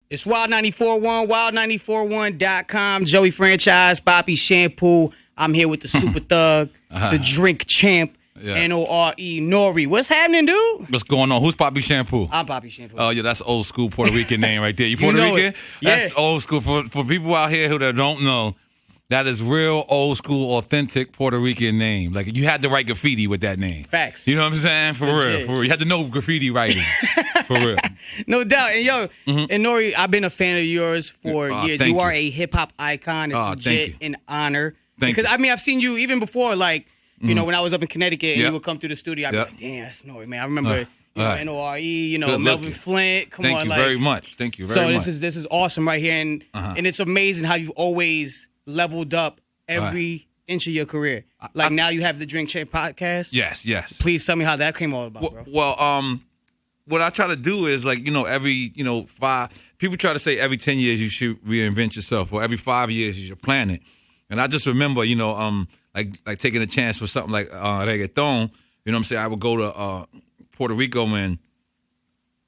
It's Wild 94.1, wild941.com. Joey Franchize, Bobby Shampoo. I'm here with the Super Thug, the Drink Champ, N.O.R.E, N.O.R.E. What's happening, dude? What's going on? Who's Bobby Shampoo? I'm Bobby Shampoo. Oh, yeah, that's old school Puerto Rican name right there. You Puerto know Rican? it. Yeah. That's old school. For people out here who don't know, that is real old school, authentic Puerto Rican name. Like, you had to write graffiti with that name. Facts. You know what I'm saying? For real. You had to know graffiti writing. For real. No doubt. And yo, and N.O.R.E, I've been a fan of yours for years. You are a hip-hop icon. It's legit an honor. Because, I mean, I've seen you even before, like, you know, when I was up in Connecticut and you would come through the studio, I'd be like, damn, that's N.O.R.E, man. I remember N.O.R.E, you know, Melvin Flint. Come on. Thank you very much. Thank you very much. So this is awesome right here. And it's amazing how you've always leveled up every inch of your career. Like now you have the Drink Champ podcast. Yes. Please tell me how that came all about, bro. Well, what I try to do is like, every, 5, people try to say every 10 years you should reinvent yourself, or every 5 years you should plan it. And I just remember, like taking a chance with something like reggaeton. You know what I'm saying? I would go to Puerto Rico and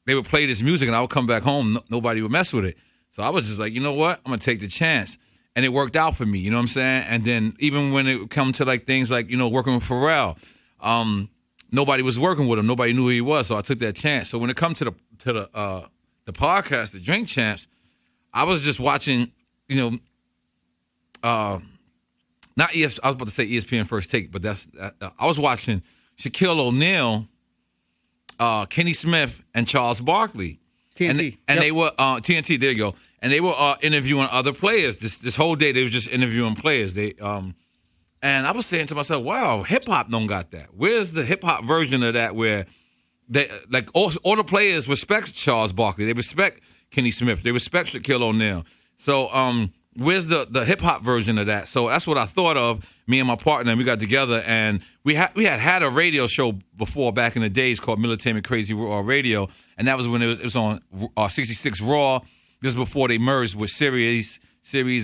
they would play this music and I would come back home. Nobody would mess with it. So I was just like, you know what? I'm going to take the chance. And it worked out for me, you know what I'm saying? And then even when it would come to like things like, working with Pharrell, nobody was working with him. Nobody knew who he was. So I took that chance. So when it comes to the podcast, the Drink Champs, I was just watching, not ES. I was about to say ESPN First Take, but I was watching Shaquille O'Neal, Kenny Smith, and Charles Barkley. TNT. And they were TNT. There you go. And they were interviewing other players. This whole day they were just interviewing players. And I was saying to myself, "Wow, hip hop don't got that. Where's the hip hop version of that? Where they like all the players respect Charles Barkley. They respect Kenny Smith. They respect Shaquille O'Neal. So where's the hip hop version of that? So that's what I thought of. Me and my partner, and we got together, and we had a radio show before back in the days called Military Crazy Raw Radio, and that was when it was on 66 Raw. This was before they merged with Sirius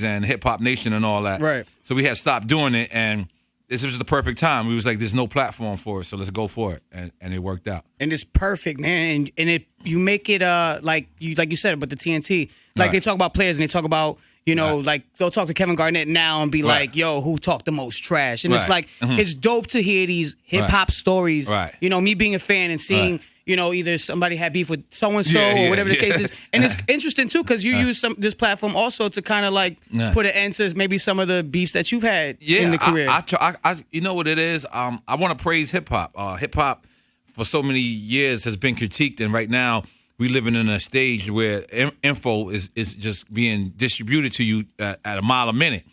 and Hip Hop Nation and all that. Right. So we had stopped doing it, and this was the perfect time. We was like, there's no platform for it, so let's go for it, and it worked out. And it's perfect, man. And you make it like you said, but the TNT, like they talk about players and they talk about. Like they'll talk to Kevin Garnett now and be like, yo, who talked the most trash? And it's like, it's dope to hear these hip hop stories. Right. Me being a fan and seeing, either somebody had beef with so-and-so or whatever the case is. And it's interesting too, because you use this platform also to kind of like put an end to maybe some of the beefs that you've had in the career. I you know what it is? I want to praise hip hop. Hip hop for so many years has been critiqued, and right now, we living in a stage where info is just being distributed to you at a mile a minute.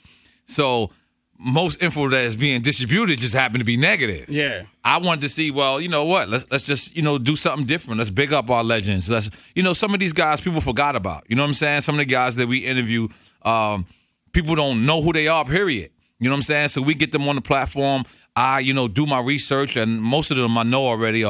So most info that is being distributed just happen to be negative. Yeah. I wanted to see, well, you know what? Let's just, do something different. Let's big up our legends. Let's, some of these guys people forgot about. You know what I'm saying? Some of the guys that we interview, people don't know who they are, period. You know what I'm saying? So we get them on the platform. I, do my research, and most of them I know already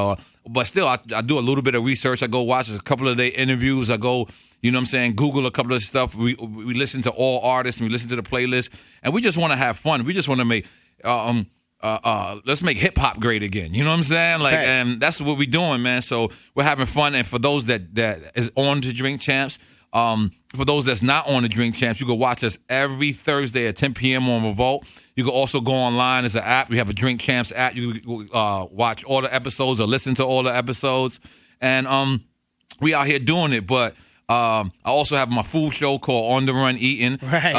but still, I do a little bit of research. I go watch a couple of their interviews. I go, Google a couple of stuff. We listen to all artists, and we listen to the playlist, and we just want to have fun. We just want to make, let's make hip hop great again. You know what I'm saying? Like, and that's what we're doing, man. So we're having fun. And for those that is on to Drink Champs, for those that's not on the Drink Champs, you can watch us every Thursday at 10 p.m. on Revolt. You can also go online. There's an app. We have a Drink Champs app. You can watch all the episodes or listen to all the episodes. And we out here doing it. But I also have my food show called On the Run Eating. Right.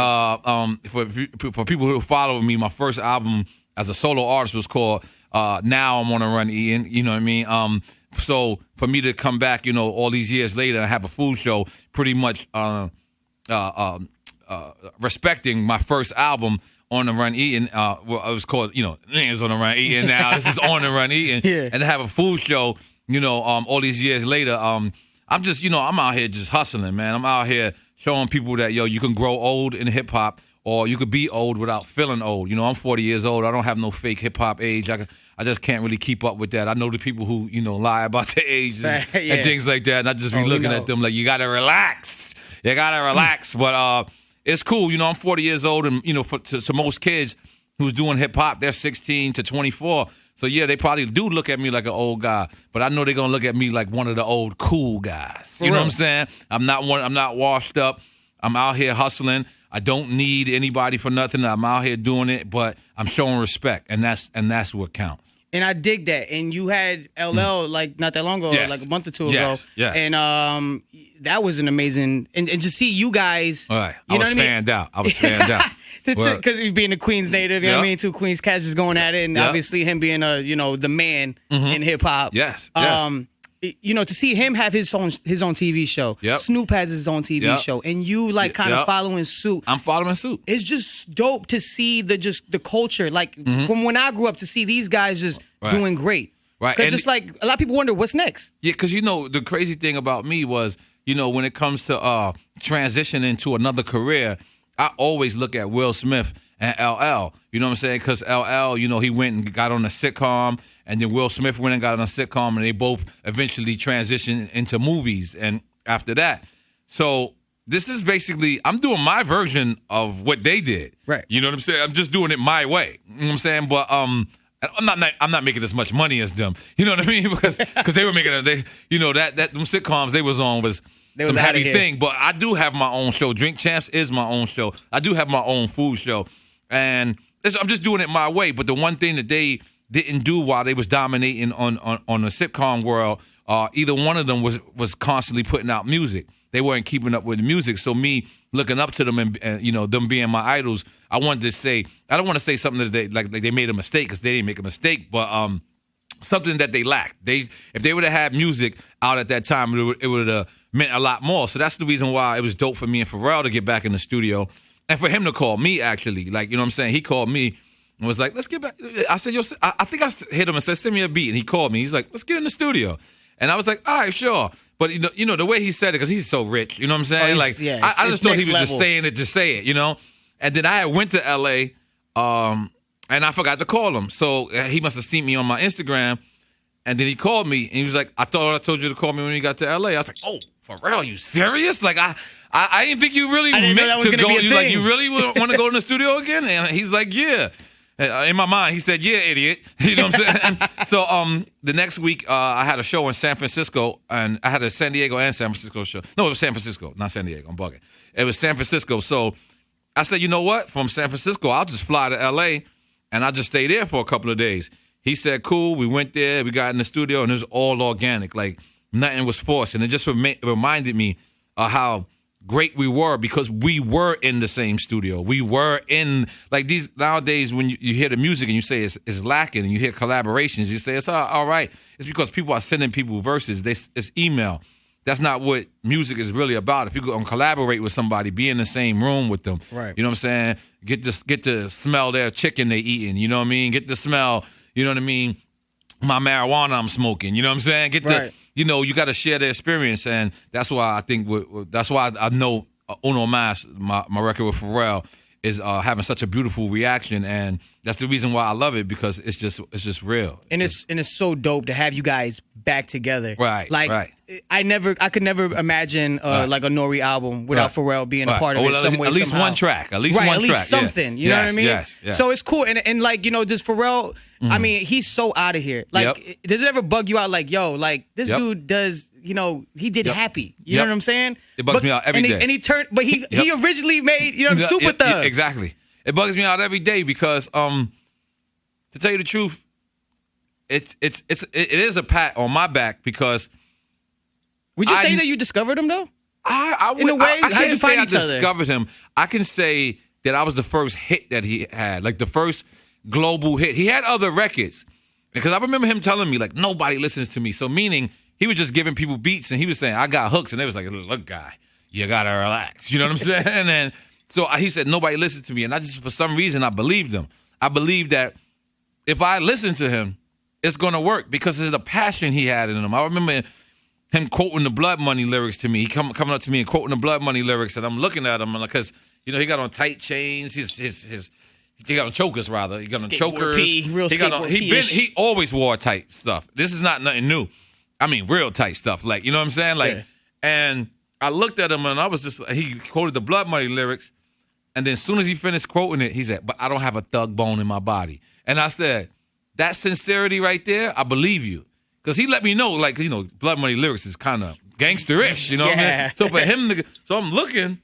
For people who follow me, my first album as a solo artist was called Now I'm on the Run Eating. You know what I mean? So for me to come back, all these years later and have a food show, pretty much respecting my first album, On the Run Eating. It was called, it's On the Run Eating now. This is On the Run Eating. Yeah. And to have a food show, all these years later, I'm just, I'm out here just hustling, man. I'm out here showing people that, you can grow old in hip hop, or you could be old without feeling old. I'm 40 years old. I don't have no fake hip hop age. I just can't really keep up with that. I know the people who, lie about their ages and things like that. And I just be looking at them like, you got to relax. You got to relax. But it's cool. I'm 40 years old. And, to most kids, who's doing hip hop, they're 16 to 24. So yeah, they probably do look at me like an old guy, but I know they're gonna look at me like one of the old cool guys. You know what I'm saying? I'm not washed up. I'm out here hustling. I don't need anybody for nothing. I'm out here doing it, but I'm showing respect, and that's what counts. And I dig that. And you had LL like not that long ago, like a month or two ago. Yes. And that was an amazing. And to see you guys. All right. I was fanned out. Because he's being a Queens native, you know what I mean? Two Queens cats is going at it, and obviously him being the man in hip hop. Yes. To see him have his own TV show. Yep. Snoop has his own TV show, and you kind of following suit. I'm following suit. It's just dope to see the culture, from when I grew up, to see these guys just doing great. Right. Because it's like a lot of people wonder what's next. Yeah, because the crazy thing about me was when it comes to transitioning to another career, I always look at Will Smith and LL. You know what I'm saying? Because LL, he went and got on a sitcom, and then Will Smith went and got on a sitcom, and they both eventually transitioned into movies. And after that, so this is basically, I'm doing my version of what they did. Right. You know what I'm saying? I'm just doing it my way. You know what I'm saying? But I'm not making as much money as them. You know what I mean? Because they were making them sitcoms they was on was some heavy thing. But I do have my own show. Drink Champs is my own show. I do have my own food show. And I'm just doing it my way. But the one thing that they didn't do while they was dominating on the sitcom world, either one of them was constantly putting out music. They weren't keeping up with the music. So me looking up to them and them being my idols, I wanted to say, I don't want to say something that they made a mistake, because they didn't make a mistake, but something that they lacked. If they would have had music out at that time, it would have meant a lot more. So that's the reason why it was dope for me and Pharrell to get back in the studio, and for him to call me, actually. You know what I'm saying? He called me and was like, let's get back. I said, I think I hit him and said, send me a beat. And he called me. He's like, let's get in the studio. And I was like, all right, sure. But, the way he said it, because he's so rich, you know what I'm saying? I just thought he was just saying it to say it, And then I went to L.A., and I forgot to call him. So he must have seen me on my Instagram. And then he called me, and he was like, I thought I told you to call me when you got to L.A. I was like, oh, Pharrell, you serious? Like, I didn't think you really meant to go. You like, you really want to go in the studio again? And he's like, yeah. In my mind, he said, yeah, idiot. You know what I'm saying? So the next week, I had a show in San Francisco, and I had a San Diego and San Francisco show. No, it was San Francisco, not San Diego. I'm bugging. It was San Francisco. So I said, you know what? From San Francisco, I'll just fly to L.A., and I'll just stay there for a couple of days. He said, cool. We went there. We got in the studio, and it was all organic. Like, nothing was forced. And it just reminded me of how great we were, because we were in the same studio. We were in, like, these nowadays when you hear the music and you say it's lacking, and you hear collaborations, you say it's all right. It's because people are sending people verses. It's email. That's not what music is really about. If you go and collaborate with somebody, be in the same room with them. Right. You know what I'm saying? Get to smell their chicken they eating. You know what I mean? Get to smell, you know what I mean, my marijuana I'm smoking. You know what I'm saying? Get to, you got to share the experience. And that's why I think, that's why I know N.O.R.E, my record with Pharrell, is having such a beautiful reaction, and that's the reason why I love it, because it's just real. And it's so dope to have you guys back together. Right. Like, right. I could never imagine like a N.O.R.E album without Pharrell being a part of it some way, at least somehow. One track. At least one track. At least something. You know what I mean? Yes. So it's cool. And like, does Pharrell, I mean, he's so out of here. Like, does it ever bug you out, like, yo, like, this dude does, he did Happy. You know what I'm saying? It bugs me out every day. And he turned, but he originally made, Super Thug. Exactly. It bugs me out every day because, to tell you the truth, it is a pat on my back, because. Would you say that you discovered him though? In a way, I can't say I discovered him. I can say that I was the first hit that he had, like the first global hit. He had other records, because I remember him telling me, like, nobody listens to me. So meaning he was just giving people beats, and he was saying, I got hooks, and they was like, look, guy, you gotta relax. You know what I'm saying? And then so he said, nobody listens to me, and I just, for some reason, I believed him. I believed that if I listen to him, it's gonna work, because there's the passion he had in him. I remember him quoting the Blood Money lyrics to me. He coming up to me and quoting the Blood Money lyrics, and I'm looking at him, because he got on tight chains. He got on chokers, rather. He got on chokers. He always wore tight stuff. This is not nothing new. I mean, real tight stuff. Like, you know what I'm saying? Like, and I looked at him, and I was just, he quoted the Blood Money lyrics, And then as soon as he finished quoting it, he said, but I don't have a thug bone in my body. And I said, that sincerity right there, I believe you. Because he let me know, like, Blood Money lyrics is kind of gangsterish, you know what I mean? So for him so I'm looking,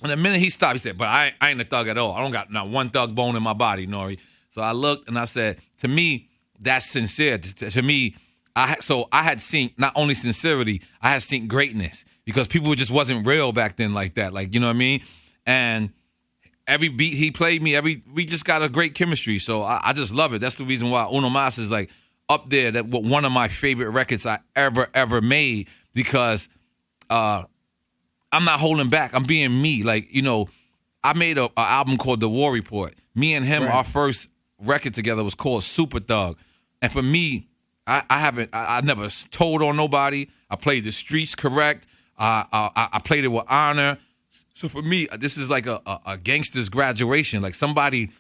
and the minute he stopped, he said, but I ain't a thug at all. I don't got not one thug bone in my body, N.O.R.E. So I looked and I said, to me, that's sincere. To me, I had seen not only sincerity, I had seen greatness because people just wasn't real back then like that. Like, you know what I mean? And every beat he played me, we just got a great chemistry. So I just love it. That's the reason why Uno Mas is like up there. That one of my favorite records I ever made because I'm not holding back. I'm being me. Like, I made a album called The War Report. Me and him, our first record together was called Super Thug. And for me, I never told on nobody. I played the streets correct. I played it with honor. So for me, this is like a gangster's graduation, like somebody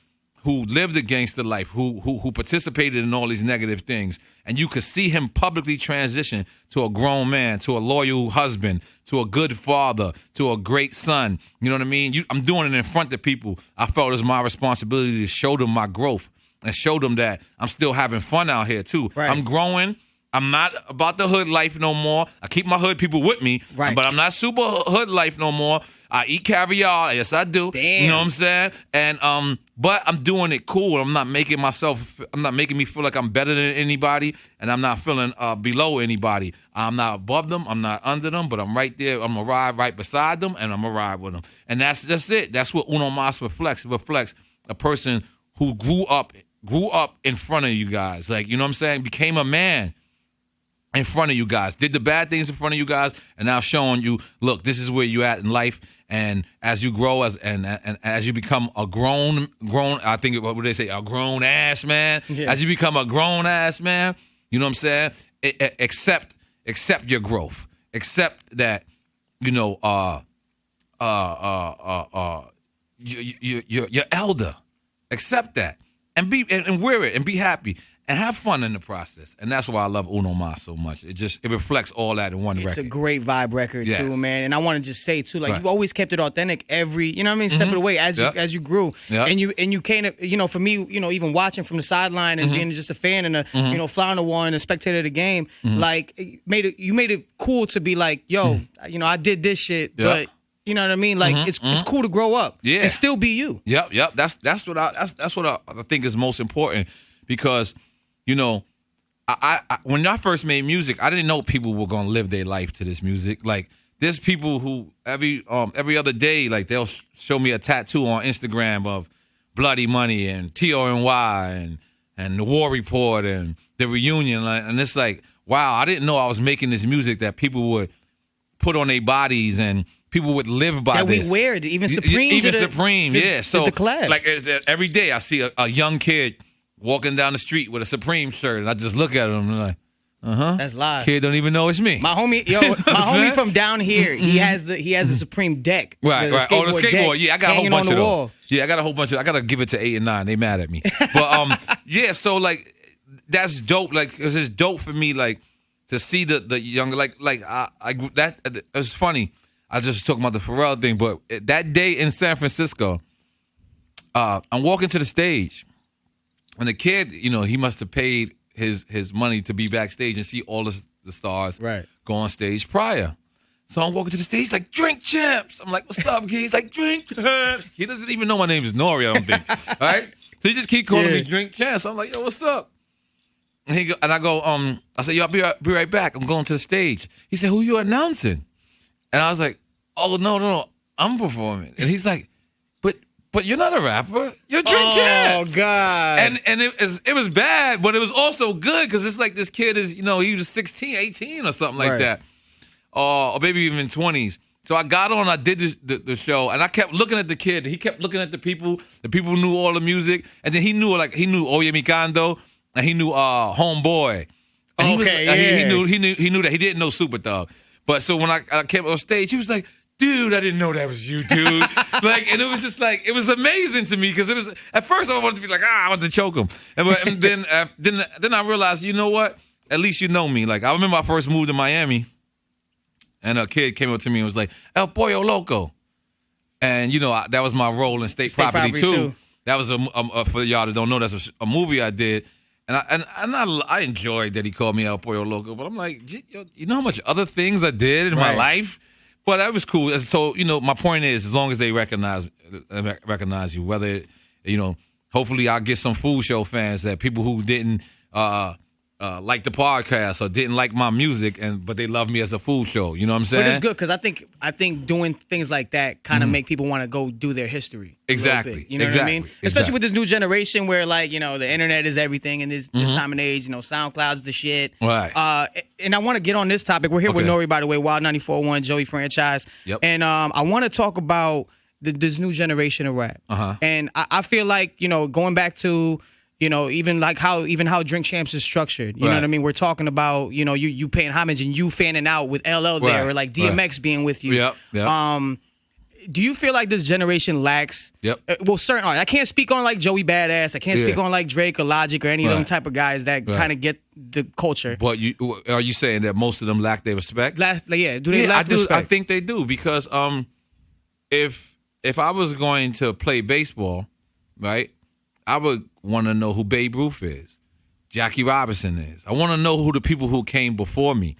who lived a gangster life, who participated in all these negative things. And you could see him publicly transition to a grown man, to a loyal husband, to a good father, to a great son. You know what I mean? I'm doing it in front of people. I felt it was my responsibility to show them my growth and show them that I'm still having fun out here too. Right. I'm growing. I'm not about the hood life no more. I keep my hood people with me, but I'm not super hood life no more. I eat caviar, yes I do. Damn. You know what I'm saying? And but I'm doing it cool. I'm not making me feel like I'm better than anybody, and I'm not feeling below anybody. I'm not above them. I'm not under them, but I'm right there. I'm gonna ride right beside them, and I'm gonna ride with them. And that's it. That's what Uno Mas reflects. It reflects a person who grew up in front of you guys. Like, you know what I'm saying? Became a man in front of you guys, did the bad things in front of you guys, and now showing you, look, this is where you at in life. And as you grow, and as you become a grown, I think what would they say, a grown ass man. Yeah. As you become a grown ass man, you know what I'm saying? Accept your growth. Accept that, you're elder. Accept that, and wear it, and be happy. And have fun in the process. And that's why I love Uno Mas so much. It reflects all that in one record. It's a great vibe record, too, man. And I want to just say, too, like, you've always kept it authentic every, step of the way as you grew. Yep. And you kind of, for me, even watching from the sideline and being just a fan and a fly on the wall and a spectator of the game, like, you made it cool to be like, yo, I did this shit, but you know what I mean? Like, it's cool to grow up and still be you. Yep. That's what I think is most important because, I when I first made music, I didn't know people were gonna live their life to this music. Like, there's people who every other day, like, they'll show me a tattoo on Instagram of Bloody Money and N.O.R.E. and the War Report and the reunion, and it's like, wow, I didn't know I was making this music that people would put on their bodies and people would live by this. That we wear it, even Supreme. So, the collab. Like, every day I see a young kid walking down the street with a Supreme shirt, and I just look at him and I'm like, that's live. Kid don't even know it's me. My homie from down here, he has a Supreme deck. Right. Oh, the skateboard. Yeah, I got a whole bunch of those. Yeah, I gotta give it to 8 and 9. They mad at me. But so like that's dope. Like, it's dope for me, like, to see the young, like that. It was funny. I just talking about the Pharrell thing, but that day in San Francisco, I'm walking to the stage. And the kid, he must have paid his money to be backstage and see all the stars go on stage prior. So I'm walking to the stage, he's like, "Drink Champs." I'm like, "What's up, kid?" He's like, "Drink Champs." He doesn't even know my name is N.O.R.E, I don't think. Right? So he just keep calling me Drink Champs. I'm like, "Yo, what's up?" And I said, "Yo, I'll be right back. I'm going to the stage." He said, "Who you announcing?" And I was like, "Oh, no, I'm performing." And he's like, But you're not a rapper. You're Drink Champs. Oh, God. And it was bad, but it was also good because it's like this kid is, he was 16, 18 or something like that. Or maybe even 20s. So I got on, I did the show, and I kept looking at the kid. He kept looking at the people who knew all the music. And then he knew Oye Mi Kando, and he knew Homeboy. And he knew that. He didn't know Super Thug. But so when I came on stage, he was like, "Dude, I didn't know that was you, dude." Like, and it was just like, it was amazing to me because it was, at first I wanted to be like, I want to choke him. And then I realized, you know what? At least you know me. Like, I remember I first moved to Miami and a kid came up to me and was like, "El Pollo Loco." And, that was my role in State Property too. That was for y'all that don't know, that's a movie I did. And I enjoyed that he called me El Pollo Loco, but I'm like, you know how much other things I did in my life? But that was cool. So, my point is, as long as they recognize you, whether, hopefully I'll get some Food Show fans, that people who didn't like the podcast or didn't like my music, but they love me as a Food Show. You know what I'm saying? But it's good because I think doing things like that kind of make people want to go do their history. Exactly. You know what I mean? Especially with this new generation where, like, the internet is everything in this time and age. SoundCloud's the shit. Right. And I want to get on this topic. We're here with N.O.R.E, by the way, Wild 94.1, Joey Franchize. Yep. And I want to talk about this new generation of rap. And I feel like, going back to, even how Drink Champs is structured. You know what I mean? We're talking about, you paying homage and you fanning out with LL there, or like DMX being with you. Yep. Do you feel like this generation lacks? Certain art. I can't speak on like Joey Badass. I can't speak on like Drake or Logic or any of them type of guys that kind of get the culture. But are you saying that most of them lack their respect? Do they lack respect? I think they do, because if I was going to play baseball, right, I would want to know who Babe Ruth is, Jackie Robinson is. I want to know who the people who came before me,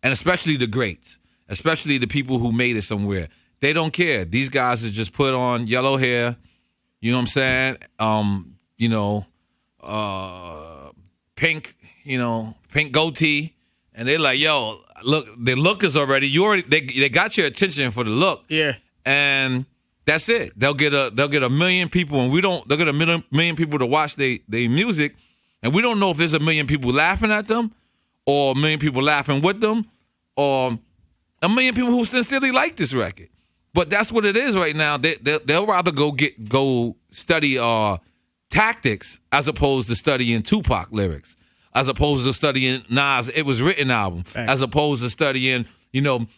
and especially the greats, especially the people who made it somewhere. They don't care. These guys are just put on yellow hair, you know what I'm saying? Pink goatee, and they're like, yo, look, the look is already they got your attention for the look. Yeah. And that's it. They'll get a million people, and they'll get a million people to watch their music, and we don't know if there's a million people laughing at them, or a million people laughing with them, or a million people who sincerely like this record. But that's what it is right now. They'll rather go study tactics as opposed to studying Tupac lyrics, as opposed to studying Nas It Was Written album, as opposed to studying some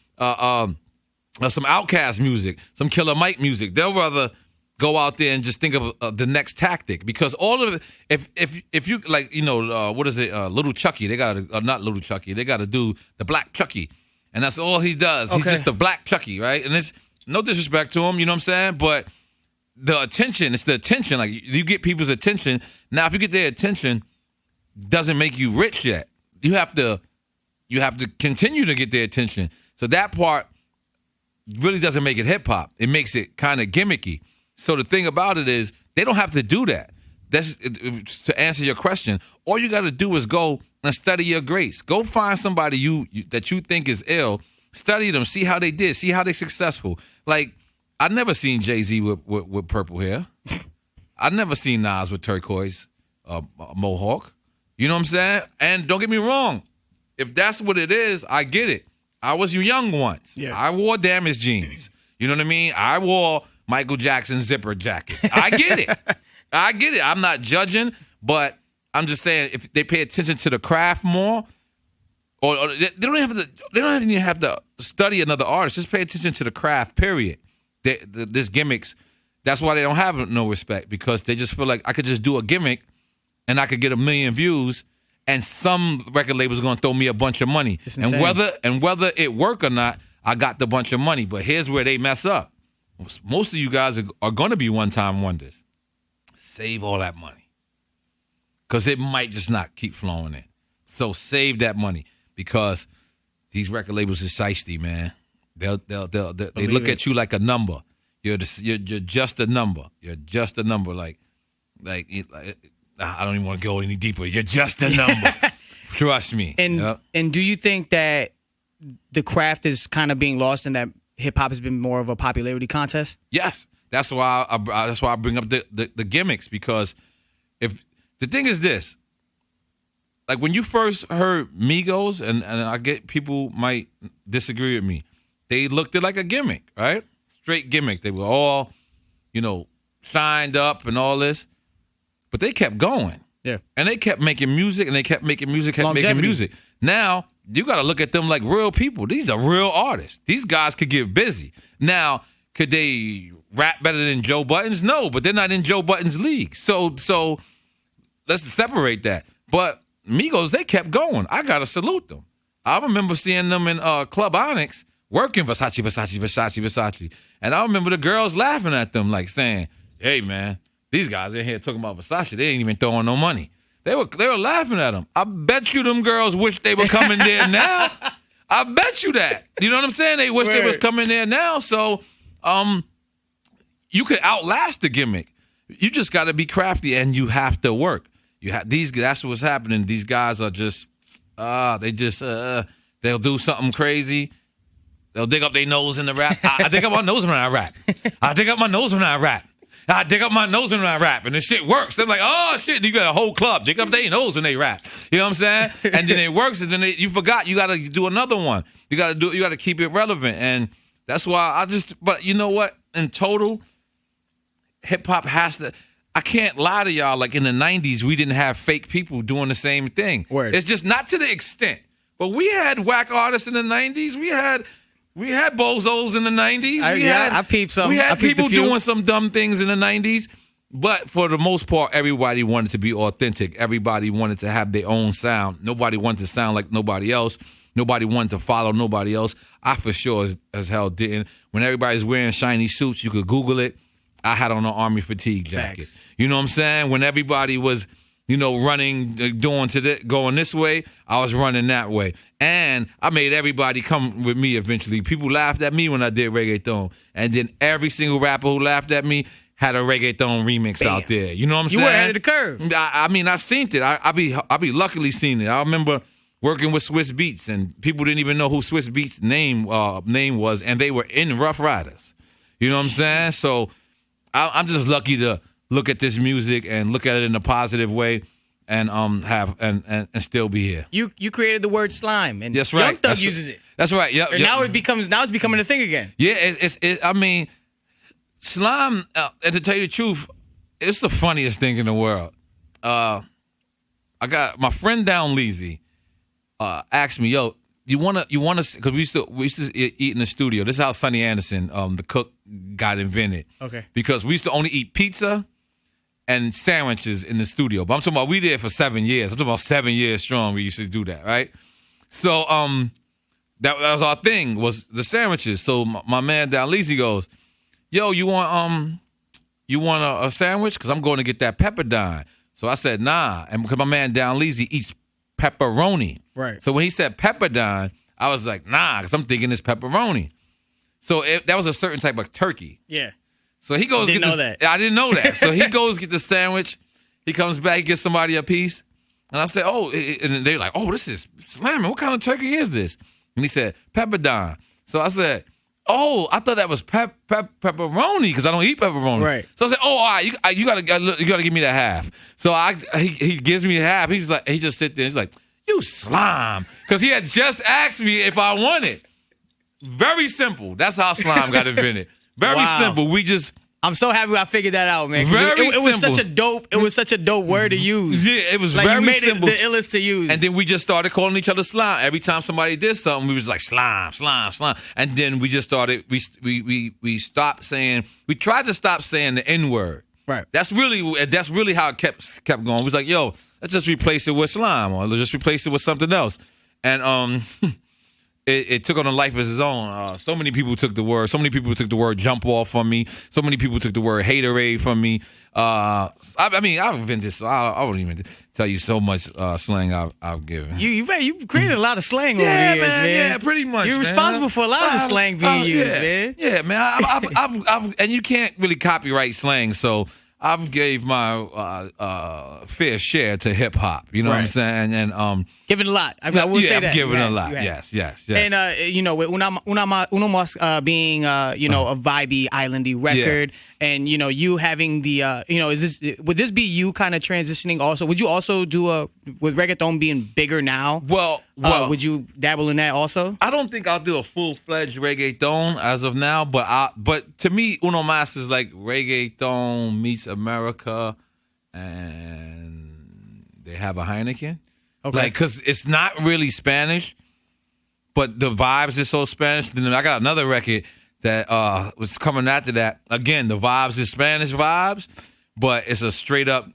Outkast music, some Killer Mike music. They'll rather go out there and just think of the next tactic, because all of it. If you like, what is it? Little Chucky. They got not Little Chucky. They got to do the Black Chucky, and that's all he does. He's just the Black Chucky, right? And it's no disrespect to him, you know what I'm saying? But it's the attention. Like, you get people's attention. Now, if you get their attention, doesn't make you rich yet. You have to continue to get their attention. So that part really doesn't make it hip hop. It makes it kind of gimmicky. So the thing about it is, they don't have to do that. That's to answer your question. All you got to do is go and study your greats. Go find somebody that you think is ill. Study them. See how they did. See how they're successful. Like, I never seen Jay-Z with purple hair. I never seen Nas with turquoise mohawk. You know what I'm saying? And don't get me wrong. If that's what it is, I get it. I was young once. Yeah. I wore damaged jeans. You know what I mean? I wore Michael Jackson zipper jackets. I get it. I get it. I'm not judging, but I'm just saying, if they pay attention to the craft more, or they don't even have to study another artist. Just pay attention to the craft, period. This gimmicks, that's why they don't have no respect, because they just feel like I could just do a gimmick and I could get 1 million views, and some record label's gonna throw me a bunch of money. And whether it work or not, I got the bunch of money. But here's where they mess up. Most of you guys are gonna be one-time wonders. Save all that money, because it might just not keep flowing in. So save that money, because these record labels are shiesty, man. They look at you like a number. You're just a number. You're just a number. Like I don't even want to go any deeper. You're just a number. Trust me. And do you think that the craft is kind of being lost, and that hip hop has been more of a popularity contest? Yes. That's why I bring up the gimmicks, because if the thing is this, like when you first heard Migos, and I get people might disagree with me, they looked at it like a gimmick, right? Straight gimmick. They were all, signed up and all this, but they kept going. Yeah. And they kept making music, and they kept making music, making music. Now, you got to look at them like real people. These are real artists. These guys could get busy. Now, could they rap better than Joe Buttons? No, but they're not in Joe Buttons' league. So let's separate that. But Migos, they kept going. I got to salute them. I remember seeing them in Club Onyx working Versace. And I remember the girls laughing at them, like saying, "Hey, man, these guys in here talking about Versace. They ain't even throwing no money." They were laughing at them. I bet you them girls wish they were coming there now. I bet you that. You know what I'm saying? They wish they was coming there now. So, you could outlast the gimmick. You just got to be crafty, and you have to work. That's what's happening. These guys are just, they'll do something crazy. They'll dig up their nose in the rap. I dig up my nose when I rap. I dig up my nose when I rap. I dig up my nose when I rap, and the shit works. They're like, oh shit, you got a whole club dig up their nose when they rap. You know what I'm saying? And then it works, and then you forgot. You got to do another one. You got to keep it relevant, and that's why But you know what? In total, hip hop has to. I can't lie to y'all. Like in the '90s, we didn't have fake people doing the same thing. Word. It's just not to the extent. But we had whack artists in the '90s. We had bozos in the '90s. I peeped some. We had people doing some dumb things in the '90s. But for the most part, everybody wanted to be authentic. Everybody wanted to have their own sound. Nobody wanted to sound like nobody else. Nobody wanted to follow nobody else. I for sure as hell didn't. When everybody's wearing shiny suits, you could Google it. I had on an Army fatigue jacket. You know what I'm saying? When everybody was, running, going this way, I was running that way. And I made everybody come with me eventually. People laughed at me when I did reggaeton. And then every single rapper who laughed at me had a reggaeton remix out there. You know what I'm saying? You were ahead of the curve. I seen it. I be luckily seen it. I remember working with Swiss Beats, and people didn't even know who Swiss Beats' name was, and they were in Rough Riders. You know what I'm saying? So I'm just lucky to look at this music and look at it in a positive way, and and still be here. You created the word slime, and that's right. Young Thug uses it. That's right. Yep. Now it's becoming a thing again. Yeah. I mean, slime. And to tell you the truth, it's the funniest thing in the world. I got my friend Down Leezy asked me, "Yo, you wanna?" Because we used to eat in the studio. This is how Sonny Anderson, the cook, got invented. Okay. Because we used to only eat pizza and sandwiches in the studio. But I'm talking about we did it for 7 years. I'm talking about 7 years strong. We used to do that, right? So that was our thing, was the sandwiches. So my man Down Leezy goes, "Yo, you want a sandwich? Because I'm going to get that Pepperdine." So I said, "Nah," and because my man Down Leezy eats pepperoni. Right. So when he said Pepperdine, I was like, nah, because I'm thinking it's pepperoni. So that was a certain type of turkey. Yeah. So he goes get this. I didn't know that. So he goes get the sandwich. He comes back, gives somebody a piece. And I said, oh, and they're like, oh, this is slamming. What kind of turkey is this? And he said, Pepperdine. So I said, oh, I thought that was pepperoni because I don't eat pepperoni. Right. So I said, oh, all right, you gotta give me that half. So he gives me half. He just sit there. He's like, you slime, because he had just asked me if I wanted. Very simple. That's how slime got invented. Very simple. I'm so happy I figured that out, man. It was such a dope. It was such a dope word to use. Yeah, it was like very you made simple. It the illest to use. And then we just started calling each other slime. Every time somebody did something, we was like slime. And then we just started. We stopped saying. We tried to stop saying the N-word. Right. That's really how it kept going. We was like, yo, let's just replace it with slime, or let's just replace it with something else. And It took on a life of its own. So many people took the word. So many people took the word jump off from me. So many people took the word haterade from me. I wouldn't even tell you so much slang I've given. You created a lot of slang over the years, man. Yeah, pretty much. You're responsible for a lot of the slang being used, man. Yeah, man. I've and you can't really copyright slang, so I've gave my fair share to hip hop. You know what I'm saying? And given a lot. I will say that. I've given a lot. Yes. And with Uno Mas being a vibey, islandy record, and you having the would this be you kind of transitioning also? Would you also do with reggaeton being bigger now? Well, would you dabble in that also? I don't think I'll do a full-fledged reggaeton as of now, but to me, Uno Mas is like reggaeton meets America, and they have a Heineken. Okay. Like, because it's not really Spanish, but the vibes is so Spanish. Then I got another record that was coming after that. Again, the vibes is Spanish vibes, but it's a straight up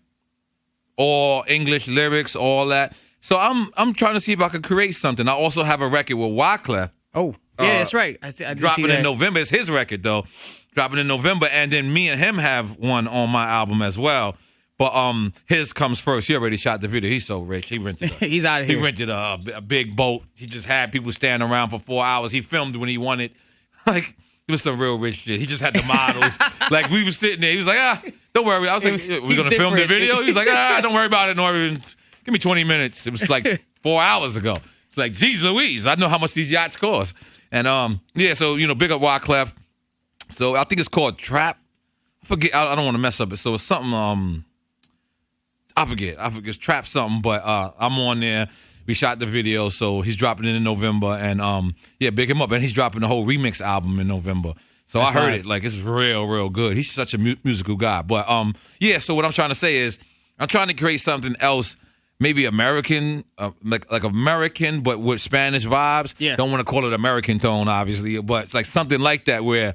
all English lyrics, all that. So I'm trying to see if I could create something. I also have a record with Wyclef. Oh. Yeah, that's right. I dropping in November. It's his record though, dropping in November, and then me and him have one on my album as well. But his comes first. He already shot the video. He's so rich. He rented. He's out of here. He rented a big boat. He just had people standing around for 4 hours. He filmed when he wanted. Like it was some real rich shit. He just had the models. Like we was sitting there. He was like, don't worry. I was like, we're gonna film the video. He was like, don't worry about it. N.O.R.E. Give me 20 minutes. It was like 4 hours ago. It's like, geez Louise, I know how much these yachts cost. And so big up Wyclef. So I think it's called Trap. I forget. I don't want to mess up it. So it's something. I forget. It's Trap something. But I'm on there. We shot the video, so he's dropping it in November. And big him up. And he's dropping the whole remix album in November. So I heard it. Like it's real, real good. He's such a musical guy. But so what I'm trying to say is I'm trying to create something else. Maybe American, like American, but with Spanish vibes. Yeah. Don't want to call it American tone, obviously, but it's like something like that where,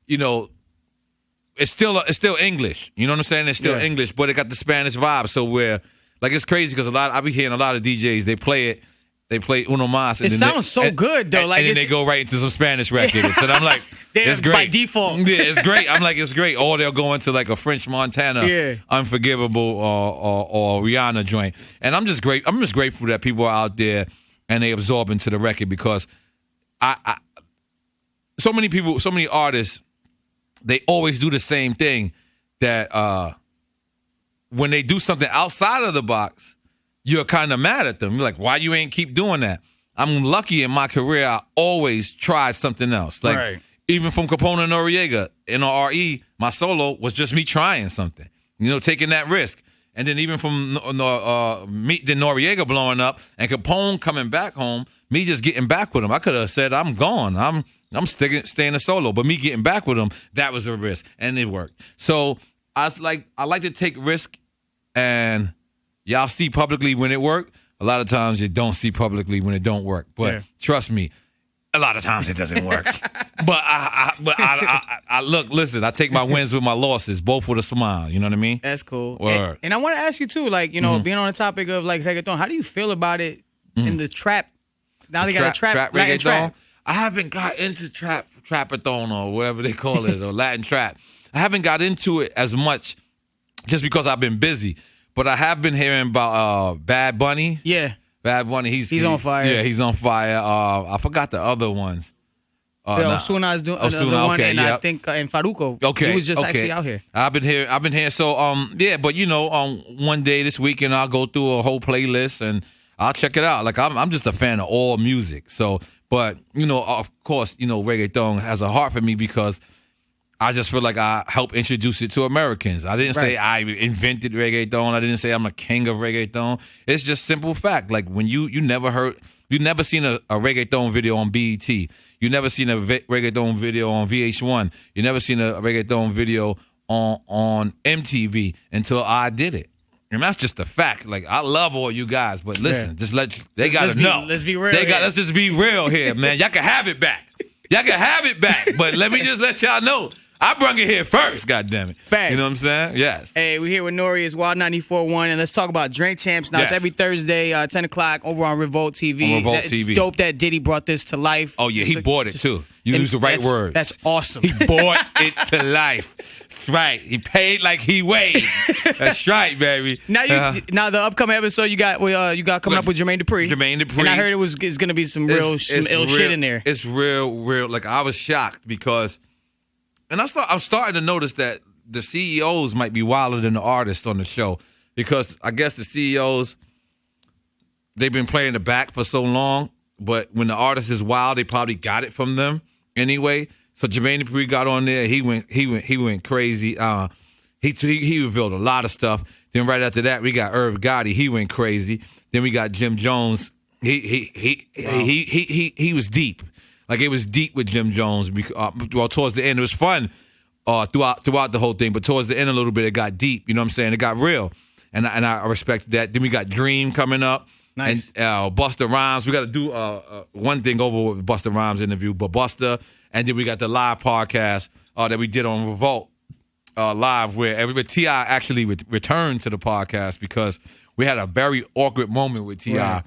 it's still English. You know what I'm saying? It's still English, but it got the Spanish vibe. So where, like, it's crazy because I be hearing a lot of DJs. They play Uno Mas. It sounds so good though. And then they go right into some Spanish records. And I'm like, it's great by default. Yeah, it's great. I'm like, it's great. Or they'll go into like a French Montana, Unforgivable, or Rihanna joint. And I'm just grateful that people are out there and they absorb into the record because so many artists, they always do the same thing that when they do something outside of the box, you're kind of mad at them. You're like, why you ain't keep doing that? I'm lucky in my career, I always tried something else. Like, even from Capone and Noriega, N.O.R.E, my solo was just me trying something, taking that risk. And then even from Noriega blowing up and Capone coming back home, me just getting back with him. I could have said, I'm gone. I'm staying a solo. But me getting back with him, that was a risk. And it worked. So I like to take risk, and y'all see publicly when it worked. A lot of times you don't see publicly when it don't work. But trust me, a lot of times it doesn't work. But I look, listen, I take my wins with my losses, both with a smile. You know what I mean? That's cool. And I want to ask you too, like, being on the topic of like reggaeton, how do you feel about it in the trap? Now they got a trap Latin trap. I haven't got into trapathon or whatever they call it, or Latin trap. I haven't got into it as much just because I've been busy. But I have been hearing about Bad Bunny. Yeah. Bad Bunny, he's on fire. Yeah, he's on fire. I forgot the other ones. Osuna is doing another one, and I think and Farruko. Okay, he was just actually out here. I've been here. So but one day this weekend I'll go through a whole playlist and I'll check it out. Like I'm just a fan of all music. So, but of course, reggaeton has a heart for me because I just feel like I help introduce it to Americans. I didn't say I invented reggaeton. I didn't say I'm a king of reggaeton. It's just simple fact. Like when you never seen a reggaeton video on BET. You never seen a reggaeton video on VH1. You never seen a reggaeton video on MTV until I did it. And that's just a fact. Like, I love all you guys, but listen, they got to know. Let's be real. Let's just be real here, man. Y'all can have it back. But let me just let y'all know. I brung it here first, goddammit. Facts. You know what I'm saying? Yes. Hey, we're here with N.O.R.E. It's Wild 94.1, and let's talk about Drink Champs. Now, it's every Thursday, 10 o'clock, over on Revolt TV. On Revolt TV. It's dope that Diddy brought this to life. Oh, yeah, he bought it, too. You use the right words. That's awesome. He bought it to life. That's right. He paid like he weighed. That's right, baby. Now the upcoming episode you got coming up with Jermaine Dupri. And I heard it's going to be some ill shit in there. It's real. Like, I was shocked because... And I'm starting to notice that the CEOs might be wilder than the artists on the show because I guess the CEOs, they've been playing the back for so long, but when the artist is wild, they probably got it from them anyway. So Jermaine Dupri got on there. He went crazy. He revealed a lot of stuff. Then right after that, we got Irv Gotti. He went crazy. Then we got Jim Jones. He was deep. Like, it was deep with Jim Jones. Well, towards the end, it was fun throughout the whole thing. But towards the end a little bit, it got deep. You know what I'm saying? It got real. And I respect that. Then we got Dream coming up. Nice. And Busta Rhymes. We got to do one thing over with Busta Rhymes interview. But Busta. And then we got the live podcast that we did on Revolt Live where T.I. actually returned to the podcast because we had a very awkward moment with T.I. Right.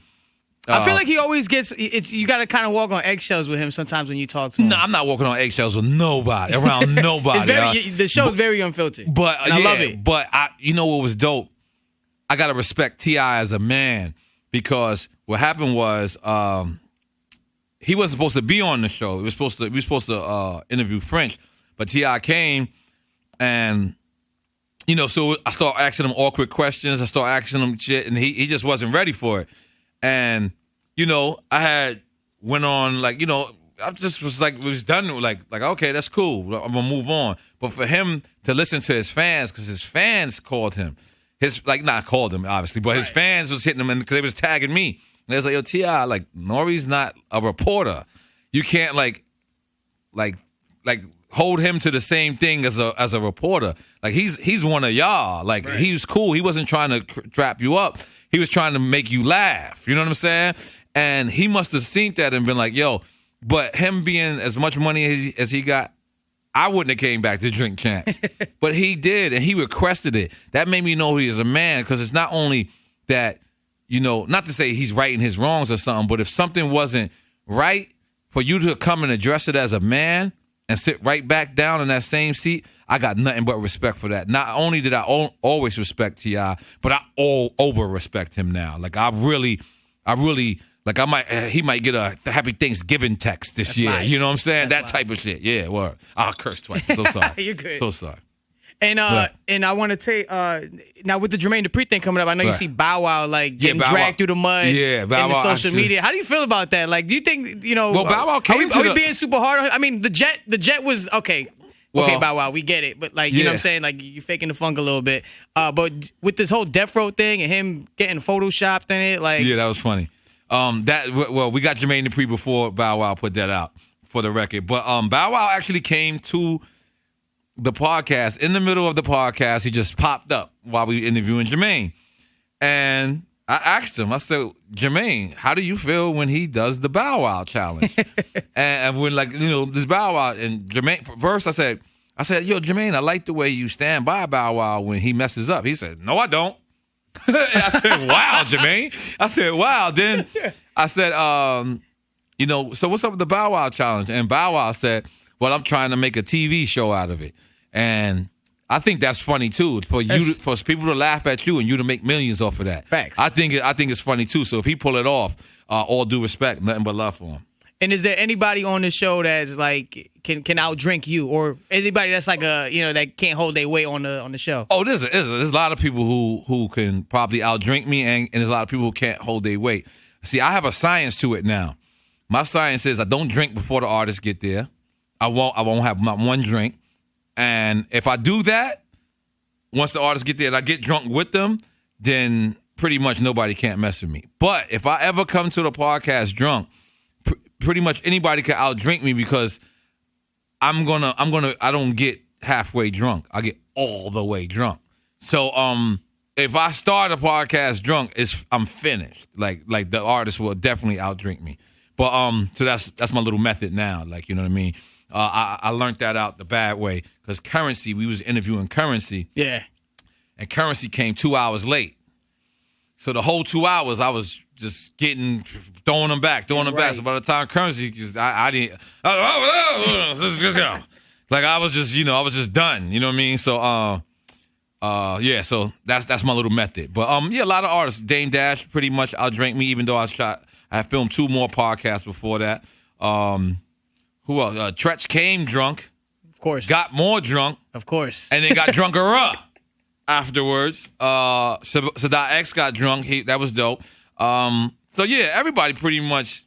I feel like he always gets. You got to kind of walk on eggshells with him sometimes when you talk to him. No, I'm not walking on eggshells with nobody around nobody. The show's very unfiltered. But I love it. But you know what was dope? I gotta respect T.I. as a man because what happened was he wasn't supposed to be on the show. We were supposed to interview French, but T.I. came and. So I started asking him awkward questions. I started asking him shit, and he just wasn't ready for it. And, I had went on, I just was was done. Like, okay, that's cool. I'm going to move on. But for him to listen to his fans, because his fans called him. Not called him, obviously, but his fans was hitting him because they was tagging me. And they was like, yo, T.I., N.O.R.E's not a reporter. You can't, hold him to the same thing as a reporter. He's one of y'all. He was cool. He wasn't trying to trap you up. He was trying to make you laugh. You know what I'm saying? And he must have seen that and been like, yo, but him being as much money as he got, I wouldn't have came back to Drink Champs. But he did, and he requested it. That made me know he is a man because it's not only that, not to say he's righting his wrongs or something, but if something wasn't right, for you to come and address it as a man, and sit right back down in that same seat, I got nothing but respect for that. Not only did I always respect T.I., but I over respect him now. I really, he might get a happy Thanksgiving text this year. Life. You know what I'm saying? That's that type of shit. Yeah, word. I cursed twice. I'm so sorry. You're good. So sorry. And I want to take now with the Jermaine Dupri thing coming up. I know you see Bow Wow getting dragged through the mud. Yeah, Bow Wow. In the social media. How do you feel about that? Do you think Well, Bow Wow came are we being super hard? I mean, the jet was okay. Well, okay, Bow Wow, we get it, but you know what I'm saying? You're faking the funk a little bit. But with this whole Death Row thing and him getting photoshopped in it, yeah, that was funny. We got Jermaine Dupri before Bow Wow put that out for the record. But Bow Wow actually came to the podcast. In the middle of the podcast, he just popped up while we were interviewing Jermaine. And I asked him, I said, Jermaine, how do you feel when he does the Bow Wow challenge? and when this Bow Wow, and Jermaine, first I said, yo, Jermaine, I like the way you stand by Bow Wow when he messes up. He said, no, I don't. I said, wow, Jermaine. I said, wow. Then I said, so what's up with the Bow Wow challenge? And Bow Wow said, well, I'm trying to make a TV show out of it. And I think that's funny too, for people to laugh at you and you to make millions off of that. Facts. I think it's funny too. So if he pull it off, all due respect, nothing but love for him. And is there anybody on the show that's can outdrink you, or anybody that's that can't hold their weight on the show? Oh, there's a lot of people who can probably outdrink me, and there's a lot of people who can't hold their weight. See, I have a science to it now. My science is I don't drink before the artists get there. I won't have not one drink. And if I do that, once the artists get there and I get drunk with them, then pretty much nobody can't mess with me. But if I ever come to the podcast drunk, pretty much anybody can outdrink me because I don't get halfway drunk. I get all the way drunk. So if I start a podcast drunk, I'm finished. Like the artist will definitely outdrink me. But so that's my little method now. You know what I mean? I learned that out the bad way because Currency, we was interviewing Currency. Yeah. And Currency came 2 hours late. So the whole 2 hours I was just throwing them back. So by the time Currency, I didn't, I was just done. You know what I mean? So so that's my little method. But a lot of artists, Dame Dash pretty much outdrank me, even though I filmed 2 more podcasts before that. Who else? Tretch came drunk. Of course. Got more drunk. Of course. And then got drunker afterwards. Sadat X got drunk. That was dope. Everybody pretty much.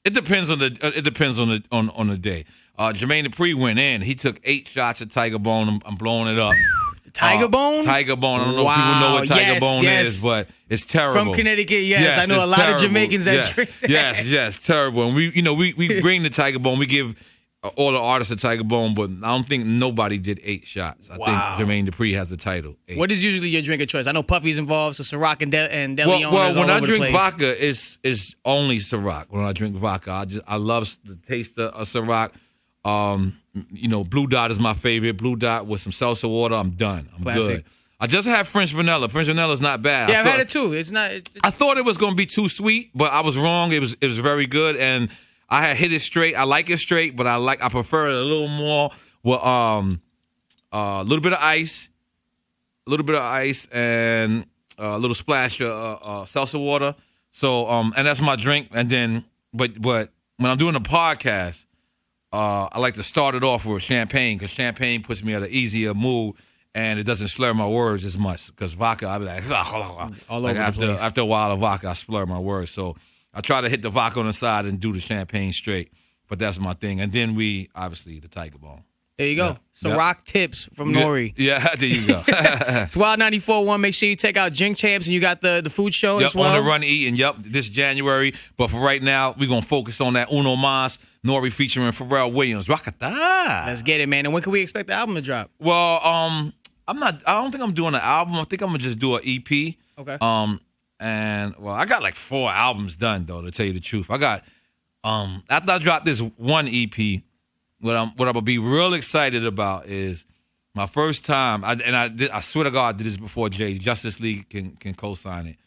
It depends on the day. Jermaine Dupri went in. He took 8 shots at Tiger Bone. I'm blowing it up. Tiger Bone? Tiger Bone. I don't know if people know what Tiger Bone is, but it's terrible. From Connecticut, yes. I know a lot of Jamaicans that drink that. Yes, terrible. And we bring the Tiger Bone. We give all the artists a Tiger Bone, but I don't think nobody did 8 shots. I think Jermaine Dupri has the title. 8. What is usually your drink of choice? I know Puffy's involved, so Ciroc and DeLeon. Well, when I drink vodka, it's only Ciroc. When I drink vodka, I love the taste of Ciroc. Blue Dot is my favorite. Blue Dot with some salsa water, I'm done. I'm Classic. good. I just had French vanilla. French vanilla is not bad. Yeah, I've had it too. It's not. I thought it was going to be too sweet, but I was wrong. It was very good, and I had hit it straight. I like it straight, but I prefer it a little more with a little bit of ice, and a little splash of seltzer water. So and that's my drink. And then, but when I'm doing a podcast, I like to start it off with champagne because champagne puts me at an easier mood. And it doesn't slur my words as much because vodka, I'll be like, all over the place. After a while of vodka, I slur my words. So I try to hit the vodka on the side and do the champagne straight. But that's my thing. And then obviously, the Tiger Ball. There you go. So rock tips from N.O.R.E. Yeah, there you go. It's Wild 94.1. Make sure you check out Drink Champs and you got the food show as well. On the Run Eating. This January. But for right now, we're gonna focus on that N.O.R.E. N.O.R.E. featuring Pharrell Williams. Rockata. Let's get it, man. And when can we expect the album to drop? Well, I don't think I'm doing an album. I think I'm gonna just do an EP. Okay. And I got like 4 albums done though. To tell you the truth, I got after I drop this one EP. What I'm gonna be real excited about is my first time. I swear to God, I did this before Jay. Justice League can co-sign it.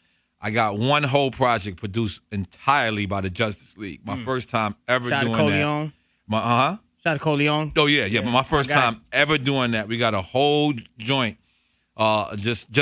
I got one whole project produced entirely by the Justice League. My first time ever doing that. Shout out to Coleon. Oh yeah. But my first time ever doing that. We got a whole joint, just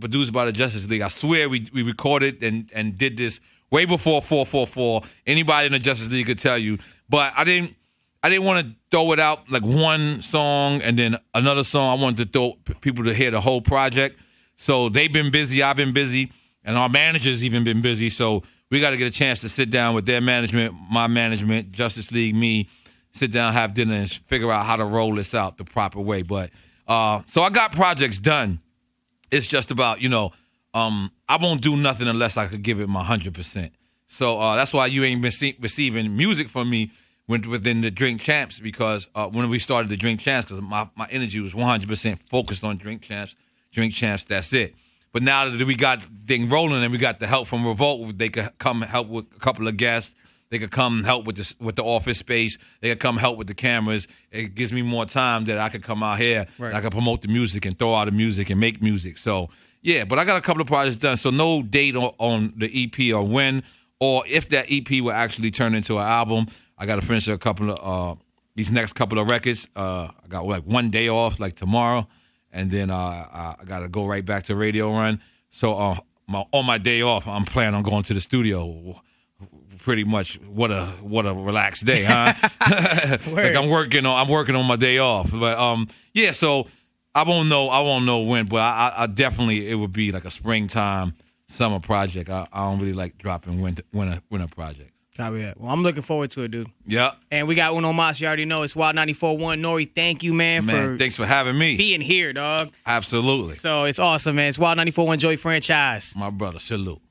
produced by the Justice League. I swear we recorded and did this way before 444. Anybody in the Justice League could tell you, but I didn't want to throw it out like one song and then another song. I wanted to throw people to hear the whole project. So they've been busy, I've been busy, and our manager's even been busy. So we got to get a chance to sit down with their management, my management, Justice League, me, sit down, have dinner, and figure out how to roll this out the proper way. But so I got projects done. It's just about, I won't do nothing unless I could give it my 100%. So that's why you ain't been receiving music from me within the Drink Champs because when we started the Drink Champs, because my energy was 100% focused on Drink Champs, that's it. But now that we got the thing rolling and we got the help from Revolt, they could come help with a couple of guests. They could come help with the office space. They could come help with the cameras. It gives me more time that I could come out here and I could promote the music and throw out the music and make music. So, yeah, but I got a couple of projects done. So no date on the EP or when or if that EP will actually turn into an album. I got to finish a couple of these next couple of records. I got like one day off, like tomorrow, and then I got to go right back to Radio Run. So on my day off, I'm planning on going to the studio. Pretty much, what a relaxed day, huh? Like I'm working on my day off, but yeah. So I won't know when, but I definitely it would be like a springtime, summer project. I don't really like dropping winter projects. Copy that. Well, I'm looking forward to it, dude. Yeah. And we got N.O.R.E. You already know it's Wild 94.1. N.O.R.E., thank you, man. Thanks for having me. Being here, dog. Absolutely. So it's awesome, man. It's Wild 94.1 Joy Franchize. My brother, salute.